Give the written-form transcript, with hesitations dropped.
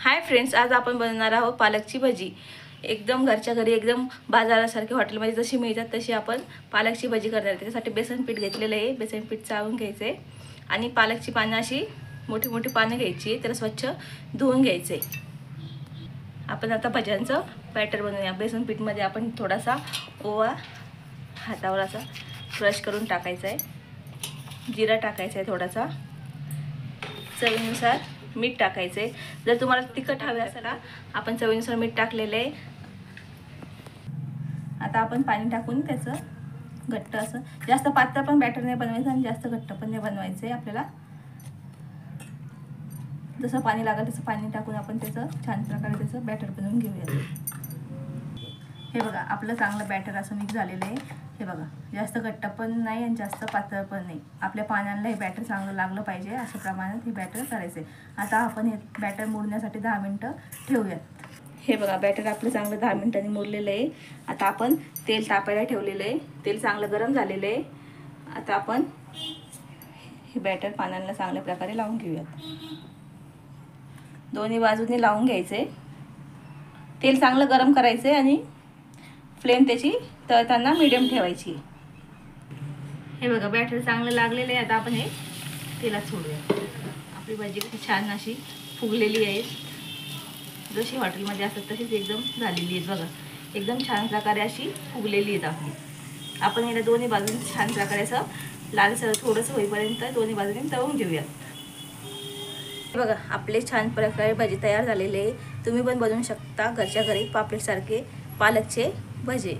Hi friends, आज आपण बनवणार आहोत पालकची भजी। एकदम घरच्या घरी, एकदम बाजारासारखी हॉटेलमध्ये जशी मिळतात तशी आपण पालकची भजी करणार आहे। त्यासाठी बेसन पीठ घेतलेलं आहे। बेसन पीठ चाळून घ्यायचे आणि पालकची पानं अशी मोठी मोठी पानं घ्यायची, त्याला स्वच्छ धुवून घ्यायचे। आपण आता भज्यांचं बॅटर बनवूया। बेसन पीठमध्ये आपण थोडासा ओवा हातावर असा क्रश करून टाकायचा आहे, जिरा टाकायचा आहे, थोडासा चवीनुसार मीठ टाकायचे। जर तुम्हाला तिखट हवे असेल ना, आपण चवीनुसार मीठ टाकलेले आहे। आता आपण पाणी टाकून त्याचं घट्ट असं, जास्त पातळ पण बॅटर नाही बनवायचं आणि जास्त घट्ट पण नाही बनवायचं आहे। आपल्याला जसं पाणी लागेल तसं पाणी टाकून आपण त्याचं छान प्रकारे त्याचं बॅटर बनवून घेऊया। हे बघा, आपलं चांगलं बॅटर असं मिक्स झालेलं आहे। हे बघा, जास्त घट्ट पण नाही आणि जास्त पातळ पण नाही। आपल्या पानांना हे बॅटर चांगलं लागलं पाहिजे, अशा प्रमाणात हे बॅटर करायचं आहे। आता आपण हे बॅटर मुरण्यासाठी 10 मिनिटं ठेवूयात। हे बघा, बॅटर आपलं चांगलं 10 मिनिटांनी मुरलेलं आहे। आता आपण तेल तापायला ठेवलेलं आहे, तेल चांगलं गरम झालेलं आहे। आता आपण हे बॅटर पानांना चांगल्या प्रकारे लावून घेऊयात। दोन्ही बाजूने लावून घ्यायचे। तेल चांगलं गरम करायचं आहे आणि फ्लेम त्याची तळताना मीडियम ठेवायची। हे बघा, बॅटर चांगलं लागलेलं आहे। आता आपण हे तेलात सोडूया। आपली भाजी किती छान अशी फुगलेली आहे, जशी हॉटेलमध्ये असतात तशीच एकदम झालेली आहे। बघा, एकदम छान प्रकारे अशी फुगलेली आहेत आपली। आपण याला दोन्ही बाजूने छान प्रकारे असं लालसर थोडंसं होईपर्यंत दोन्ही बाजूने तळून घेऊयात। बघा, आपले छान प्रकारे भाजी तयार झालेली आहे। तुम्ही पण बनवू शकता घरच्या घरी पापलेटसारखे पालकचे भजे।